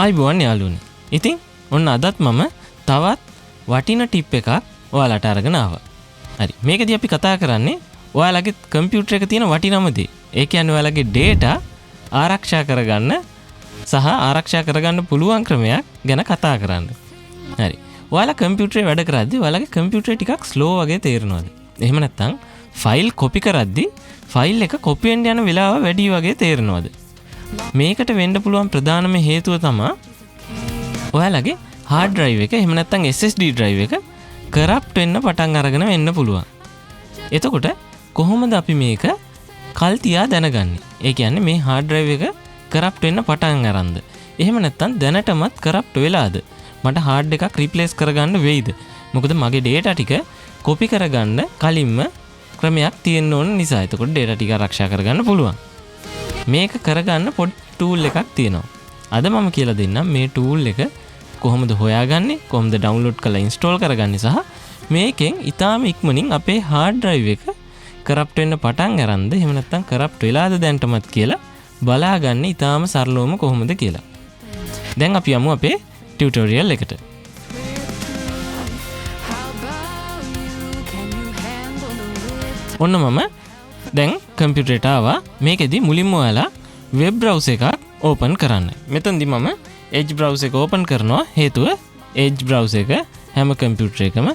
ආයිබෝන් යාළුවනේ. ඉතින් ඔන්න අදත් මම තවත් වටින ටිප් එකක් ඔයාලට අරගෙන ආවා. හරි. මේකදී අපි කතා කරන්නේ ඔයාලගේ කම්පියුටර් එකේ තියෙන වටිනම දේ. ඒ කියන්නේ ඔයාලගේ data ආරක්ෂා කරගන්න සහ ආරක්ෂා කරගන්න පුළුවන් ක්‍රමයක් ගැන කතා කරන්න. හරි. ඔයාලා කම්පියුටරේ වැඩ කරද්දී ඔයාලගේ කම්පියුටරේ ටිකක් ස්ලෝ වගේ තේරෙනවද? එහෙම නැත්නම් ෆයිල් කොපි කරද්දී ෆයිල් එක කොපි වෙන්න යන වෙලාව වැඩි වගේ තේරෙනවද? මේකට වෙන්න පුළුවන් ප්‍රධානම හේතුව තමයි ඔයාලගේ hard drive එක එහෙම නැත්නම් SSD drive එක corrupt වෙන්න පටන් අරගෙන වෙන්න පුළුවන්. එතකොට කොහොමද අපි මේක කල් තියා දැනගන්නේ? ඒ කියන්නේ මේ hard drive එක corrupt වෙන්න පටන් අරන්ද? එහෙම නැත්නම් දැනටමත් corrupt වෙලාද? මට hard එකක් replace කරගන්න වෙයිද? මොකද මගේ data ටික copy කරගන්න කලින්ම ක්‍රමයක් තියෙන්න ඕන නිසා. එතකොට data ටික ආරක්ෂා කරගන්න පුළුවන්. මේක කරගන්න පොඩි tool එකක් තියෙනවා. අද මම කියලා දෙන්නම් මේ tool එක කොහොමද හොයාගන්නේ, කොහොමද download කරලා install කරගන්නේ සහ මේකෙන් ඊටාම ඉක්මනින් අපේ hard drive එක corrupt වෙන්න පටන් අරන්ද එහෙම නැත්නම් corrupt වෙලාද දැන්ටමත් කියලා බලාගන්න ඊටාම සරලවම කොහොමද කියලා. දැන් අපි යමු අපේ tutorial එකට. ඔන්න මම දැන් කම්පියුටරේට ආවා. මේකෙදි මුලින්ම ඔයාලා වෙබ් browser එකක් ඕපන් කරන්න. මෙතනදි මම Edge browser එක ඕපන් කරනවා. හේතුව Edge browser එක හැම කම්පියුටර් එකම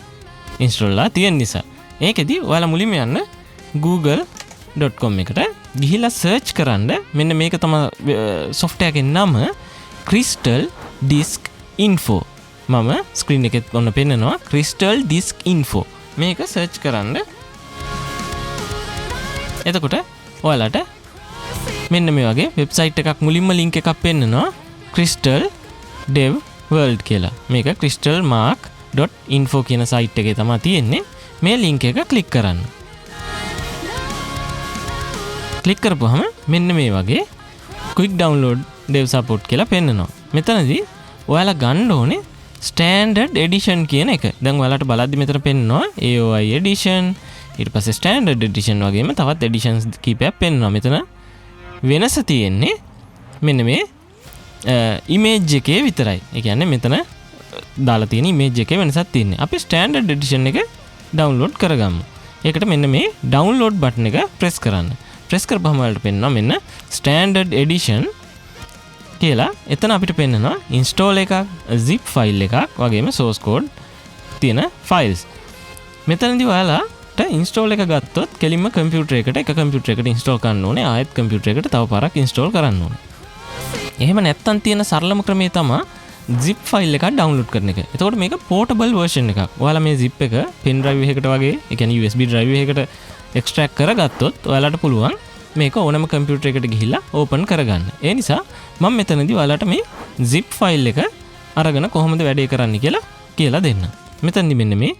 install ලා තියෙන නිසා. ඒකෙදි ඔයාලා මුලින්ම යන්න google.com එකට ගිහිලා search කරන්න. මෙන්න මේක තමයි software එකේ නම Crystal Disk Info. මම screen එකෙත් ඔන්න පෙන්නනවා Crystal Disk Info. මේක search කරන්න. එතකොට ඔයාලට මෙන්න මේ වගේ වෙබ්සයිට් එකක් මුලින්ම ලින්ක් එකක් පෙන්නනවා Crystal Dev World කියලා. මේක crystalmark.info කියන සයිට් එකේ තමයි තියෙන්නේ. මේ ලින්ක් එක ක්ලික් කරන්න. ක්ලික් කරපුවහම මෙන්න මේ වගේ quick download dev support කියලා පෙන්නනවා. මෙතනදී ඔයාලා ගන්න ඕනේ standard edition කියන එක. දැන් ඔයාලට බලද්දි මෙතන පෙන්නනවා AOI edition, ඊට පස්සේ standard edition වගේම තවත් editions කීපයක් පෙන්නනවා. මෙතන වෙනස තියෙන්නේ මෙන්න මේ image එකේ විතරයි. ඒ කියන්නේ මෙතන දාලා තියෙන image එකේ වෙනසක් තියෙන්නේ. අපි standard edition එක download කරගමු. ඒකට මෙන්න මේ download button එක press කරන්න. press කරපුවම වලට පෙන්නනවා මෙන්න standard edition කියලා. එතන අපිට පෙන්නනවා install එකක්, zip file එකක් වගේම source code තියෙන files. මෙතනදී ඔයාලාට install එක ගත්තොත් කෙලින්ම කම්පියුටර් එකට එක කම්පියුටර් එකට install කරන්න ඕනේ. ආයෙත් කම්පියුටර් එකට තව පාරක් install කරන්න ඕනේ. එහෙම නැත්තම් තියෙන සරලම ක්‍රමය තමයි zip file එකක් download කරන එක. එතකොට මේක portable version එකක්. ඔයාලා මේ zip එක pen drive එකකට වගේ, ඒ කියන්නේ USB drive එකකට extract කරගත්තොත් ඔයාලට පුළුවන් මේක ඕනම කම්පියුටර් එකට ගිහිල්ලා open කරගන්න. ඒ නිසා මම මෙතනදී ඔයාලට මේ zip file එක අරගෙන කොහොමද වැඩේ කරන්නේ කියලා දෙන්න. මෙතනදී මෙන්න මේ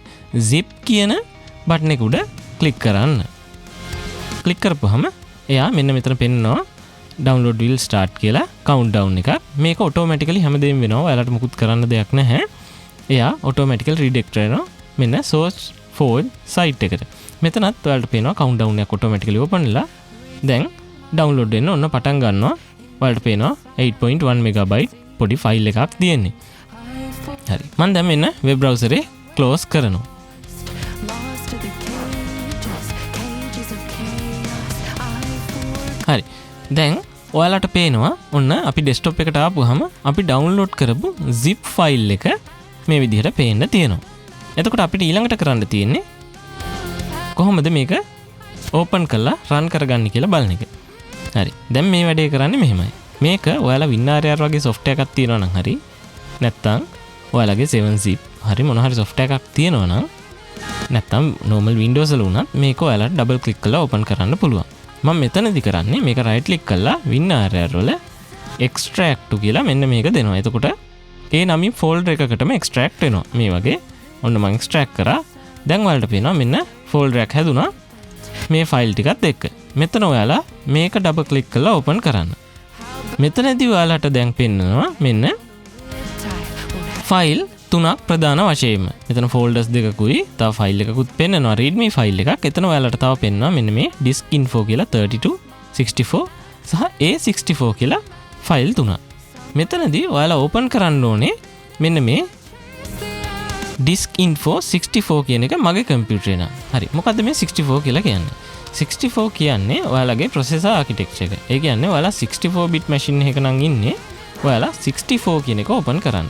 zip කියන බටන් එක උඩ ක්ලික් කරන්න. ක්ලික් කරපුවහම එයා මෙන්න මෙතන පෙන්නනවා download will start කියලා countdown එකක්. මේක automatically හැමදේම වෙනවා. ඔයාලට මුකුත් කරන්න දෙයක් නැහැ. එයා automatically redirect වෙනවා මෙන්න source forge site එකට. මෙතනත් ඔයාලට පේනවා countdown එකක් automatically open වෙලා දැන් download වෙන්න ඔන්න පටන් ගන්නවා. ඔයාලට පේනවා 8.1 megabyte පොඩි ෆයිල් එකක් තියෙන්නේ. හරි. මම දැන් මෙන්න web browser එක close කරනවා. හරි. දැන් ඔයාලට පේනවා ඔන්න අපි desktop එකට ආපුවාම අපි download කරපු zip file එක මේ විදිහට පේන්න තියෙනවා. එතකොට අපිට ඊළඟට කරන්න තියෙන්නේ කොහොමද මේක open කරලා run කරගන්නේ කියලා බලන එක. හරි. දැන් මේ වැඩේ කරන්නේ මෙහෙමයි. මේක ඔයාලා WinRAR වගේ software එකක් තියෙනවා නම් හරි නැත්නම් ඔයාලගේ 7zip හරි මොන හරි software එකක් තියෙනවා නම් නැත්නම් normal Windows වල උනත් මේක ඔයාලට double click කරලා open කරන්න පුළුවන්. මම මෙතනදි කරන්නේ මේක right click කරලා WinRAR වල extract to කියලා මෙන්න මේක දෙනවා. එතකොට ඒ නමින් folder එකකටම extract වෙනවා. මේ වගේ ඔන්න මම extract කරා. දැන් ඔයාලට පේනවා මෙන්න folder එකක් හැදුනා මේ file ටිකත් එක්ක. මෙතන ඔයාලා මේක double click කරලා open කරන්න. මෙතනදී ඔයාලට දැන් පෙන්නනවා මෙන්න file තුනක් ප්‍රධාන වශයෙන්ම. මෙතන folders දෙකකුයි තව file එකකුත් පෙන්නනවා readme file එකක්. එතන ඔයාලට තව පෙන්නනවා මෙන්න මේ disk info කියලා 32 64 සහ A64 කියලා file තුනක්. මෙතනදී ඔයාලා ඕපන් කරන්න ඕනේ මෙන්න මේ disk info 64 කියන එක මගේ කම්පියුටරේ නම්. හරි. මොකද්ද මේ 64 කියලා කියන්නේ? 64 කියන්නේ ඔයාලගේ processor architecture එක. ඒ කියන්නේ ඔයාලා 64 bit machine එකක නම් ඉන්නේ. ඔයාලා 64 කියන එක ඕපන් කරන්න.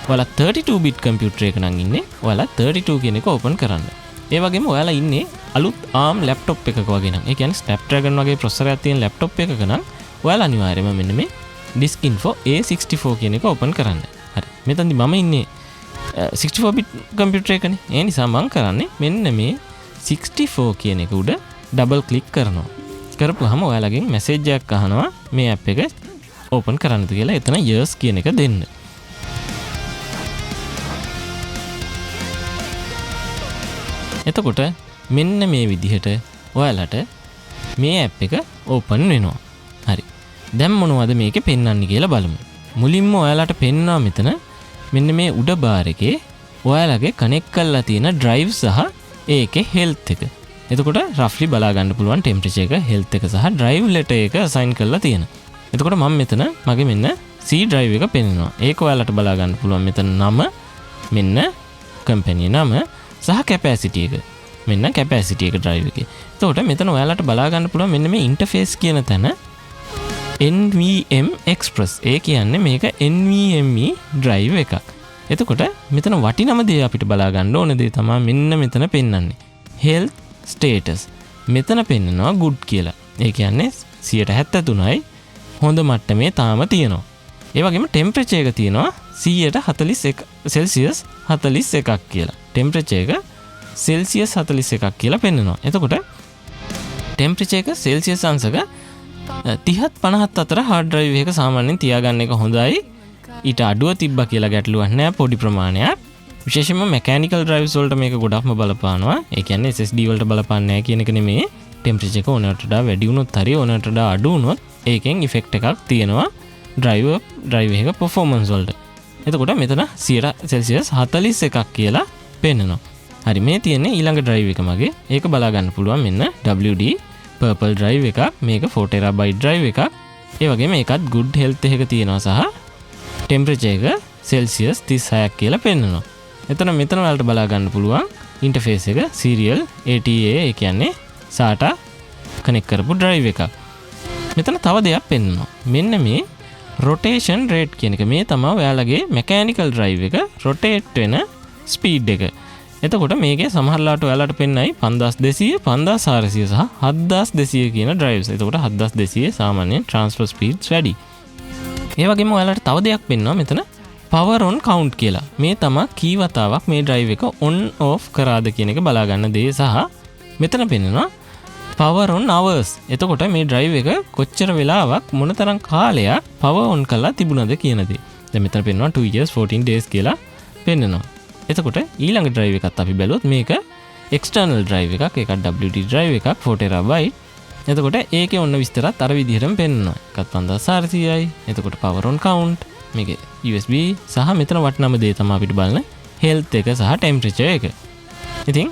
ඔයාලා 32 bit computer එක නම් ඉන්නේ. ඔයාලා 32 කියන එක ඕපන් කරන්න. ඒ වගේම ඔයාලා ඉන්නේ අලුත් ARM laptop එකක වගේ නම්. ඒ කියන්නේ Snapdragon වගේ processor එකක් තියෙන laptop එකක නම් ඔයාලා අනිවාර්යයෙන්ම මෙන්න මේ disk info A64 කියන එක ඕපන් කරන්න. හරි. මෙතනදී මම ඉන්නේ 64 bit computer එකනේ. ඒ නිසා මම කරන්නේ මෙන්න මේ 64 කියන එක උඩ ඩබල් ක්ලික් කරනවා. කරපුවාම ඔයාලගෙන් මැසේජ් එකක් අහනවා මේ app එක ඕපන් කරන්නද කියලා. එතන yes කියන එක දෙන්න. එතකොට මෙන්න මේ විදිහට ඔයාලට මේ app එක ඕපන් වෙනවා. හරි. දැන් මොනවද මේකේ පෙන්වන්නේ කියලා බලමු. මුලින්ම ඔයාලට පෙන්වනවා මෙතන මෙන්න මේ උඩ බාර් එකේ ඔයාලගේ කනෙක්ට් කරලා තියෙන drive සහ ඒකේ health එක. එතකොට roughly බලා ගන්න පුළුවන් temperature එක, health එක සහ drive letter එක assign කරලා තියෙනවා. එතකොට මම මෙතන මගේ මෙන්න C drive එක පෙන්වනවා. ඒක ඔයාලට බලා ගන්න පුළුවන් මෙතන නම, මෙන්න company නම සහ capacity එක. මෙන්න capacity එක drive එකේ. එතකොට මෙතන ඔයාලට බලා ගන්න පුළුවන් මෙන්න මේ interface කියන තැන NVM Express. ඒ කියන්නේ මේක NVMe drive එකක්. එතකොට මෙතන වටිනම දේ අපිට බලා ගන්න ඕන දේ තමයි මෙන්න මෙතන පෙන්වන්නේ. health status. මෙතන පෙන්නනවා good කියලා. ඒ කියන්නේ 73යි හොඳ මට්ටමේ තාම තියෙනවා. ඒ වගේම temperature එක තියෙනවා 141 Celsius 41ක් කියලා. temperature එක Celsius 41ක් කියලා පෙන්නනවා. එතකොට temperature එක Celsius අංශක 30ත් 50ත් අතර hard drive එක සාමාන්‍යයෙන් තියාගන්න එක හොඳයි. ඊට අඩුව තිබ්බා කියලා ගැටලුවක් නැහැ පොඩි ප්‍රමාණයක්. විශේෂයෙන්ම mechanical drives වලට මේක ගොඩක්ම බලපානවා. ඒ කියන්නේ SSD වලට බලපාන්නේ නැහැ කියන එක නෙමෙයි. temperature එක ඕනකට වඩා වැඩි වුණොත් හරි ඕනකට වඩා අඩු වුණොත් ඒකෙන් effect එකක් තියෙනවා drive එක performance වලට. එතකොට මෙතන 100 Celsius 41ක් කියලා පෙන්නනවා. හරි මේ තියෙන්නේ ඊළඟ drive එක මගේ. ඒක බලා ගන්න පුළුවන් මෙන්න WD purple drive එකක්. මේක 4 terabyte drive එකක්. ඒ වගේම මේකත් good health එක තියෙනවා සහ temperature එක Celsius 36ක් කියලා පෙන්නනවා. මෙතන ඔයාලට බලා ගන්න පුළුවන් interface එක serial ATA ඒ කියන්නේ SATA connect කරපු drive එකක්. මෙතන තව දෙයක් පෙන්නනවා. මෙන්න මේ rotation rate කියන එක. මේ තමයි ඔයාලගේ mechanical drive එක rotate වෙන speed එක. එතකොට මේකේ සමහරලාට ඔයාලට පෙන්නයි 5200, 5400 සහ 7200 කියන drives. එතකොට 7200 සාමාන්‍යයෙන් transfer speeds වැඩි. ඒ වගේම ඔයාලට තව දෙයක් පෙන්නනවා මෙතන power on count කියලා. මේ තමයි කී වතාවක් මේ drive එක on off කරාද කියන එක බලා ගන්න දේ සහ මෙතන පෙන්නනවා power on hours. එතකොට මේ drive එක කොච්චර වෙලාවක් මොනතරම් කාලයක් power on කරලා තිබුණද කියන දේ. දැන් මෙතන පෙන්නනවා 2 years 14 days කියලා පෙන්නනවා. එතකොට ඊළඟ drive එකත් අපි බැලුවොත් මේක external drive එකක්. ඒකත් WD drive එකක් 4 terabyte. එතකොට ඒකේ ඔන්න විස්තරත් අර විදිහටම පෙන්නනවා. එකත් 5400යි. එතකොට power on count මේකේ USB සහ මෙතන වටිනම දේ තමයි අපිට බලන health එක සහ temperature එක. ඉතින්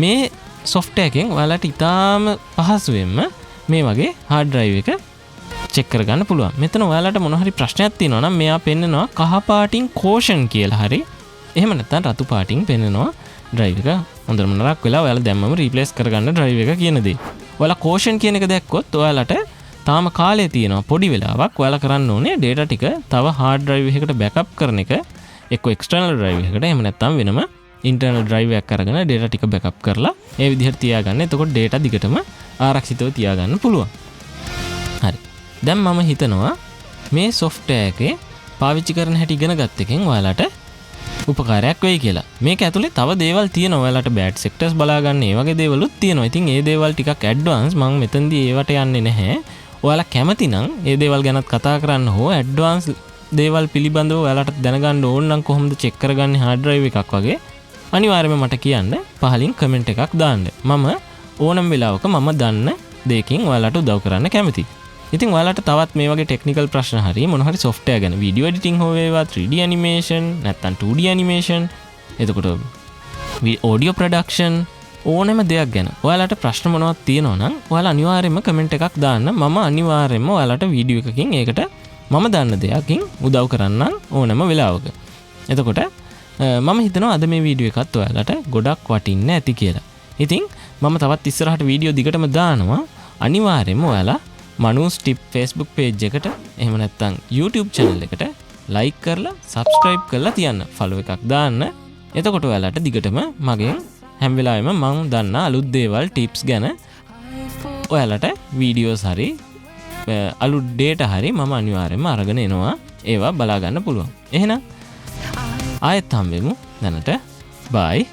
මේ software එකෙන් ඔයාලට ඉතාම පහසුවෙන්ම මේ වගේ hard drive එක check කරගන්න පුළුවන්. මෙතන ඔයාලට මොන හරි ප්‍රශ්නයක් තියෙනවා නම් මෙයා පෙන්නනවා කහ පාටින් caution කියලා හරි. එහෙම නැත්නම් රතු පාටින් පෙන්නනවා drive එක හොඳටම නරක වෙලා ඔයාලා දැම්මම replace කරගන්න drive එක කියන දේ. ඔයාලා caution කියන එක දැක්කොත් ඔයාලට තාම කාලය තියෙනවා පොඩි වෙලාවක්. ඔයාලා කරන්න ඕනේ data ටික තව hard drive එකකට backup කරන එක. එක්ක external drive එකකට එහෙම නැත්නම් වෙනම internal drive එකක් අරගෙන data ටික backup කරලා ඒ විදිහට තියාගන්න. එතකොට data දිගටම ආරක්ෂිතව තියාගන්න පුළුවන්. හරි. දැන් මම හිතනවා මේ software එකේ පාවිච්චි කරන හැටි ඉගෙන ගත්ත එකෙන් ඔයාලට උපකාරයක් වෙයි කියලා. මේක ඇතුලේ තව දේවල් තියෙනවා. ඔයාලට bad sectors බලා ගන්න ඒ වගේ දේවලුත් තියෙනවා. ඉතින් ඒ දේවල් ටිකක් advance මම මෙතනදී ඒවට යන්නේ නැහැ. ඔයාලා කැමති නම් ඒ දේවල් ගැනත් කතා කරන්න හෝ advance දේවල් පිළිබඳව ඔයාලට දැනගන්න ඕන නම් කොහොමද check කරගන්නේ hard drive එකක් වගේ අනිවාර්යයෙන්ම මට කියන්න පහලින් comment එකක් දාන්න. මම ඕනම වෙලාවක මම දන්න දෙයකින් ඔයාලට උදව් කරන්න කැමතියි. ඉතින් ඔයාලට තවත් මේ වගේ ටෙක්නිකල් ප්‍රශ්න හරි මොන හරි software ගැන video editing හෝ වේවා 3D animation නැත්නම් 2D animation එතකොට audio production ඕනෑම දෙයක් ගැන ඔයාලට ප්‍රශ්න මොනවද තියෙනවා නම් ඔයාලා අනිවාර්යයෙන්ම කමෙන්ට් එකක් දාන්න. මම අනිවාර්යයෙන්ම ඔයාලට වීඩියෝ එකකින් ඒකට මම දන්න දෙයකින් උදව් කරන්නම් ඕනම වෙලාවක. එතකොට මම හිතනවා අද මේ වීඩියෝ එකත් ඔයාලට ගොඩක් වටින්න ඇති කියලා. ඉතින් මම තවත් ඉස්සරහට වීඩියෝ දිගටම දානවා. අනිවාර්යයෙන්ම ඔයාලා මනූස් ටිප් Facebook page එකට එහෙම නැත්නම් YouTube channel එකට like කරලා subscribe කරලා තියන්න. follow එකක් දාන්න. එතකොට ඔයාලට දිගටම මගෙන් හැම වෙලාවෙම මම දන්න අලුත් දේවල් tips ගැන ඔයාලට වීඩියෝස් හරි අලුත් data හරි මම අනිවාර්යයෙන්ම අරගෙන එනවා. ඒවා බලා ගන්න පුළුවන්. එහෙනම් ආයෙත් හම්බෙමු. දැනට bye.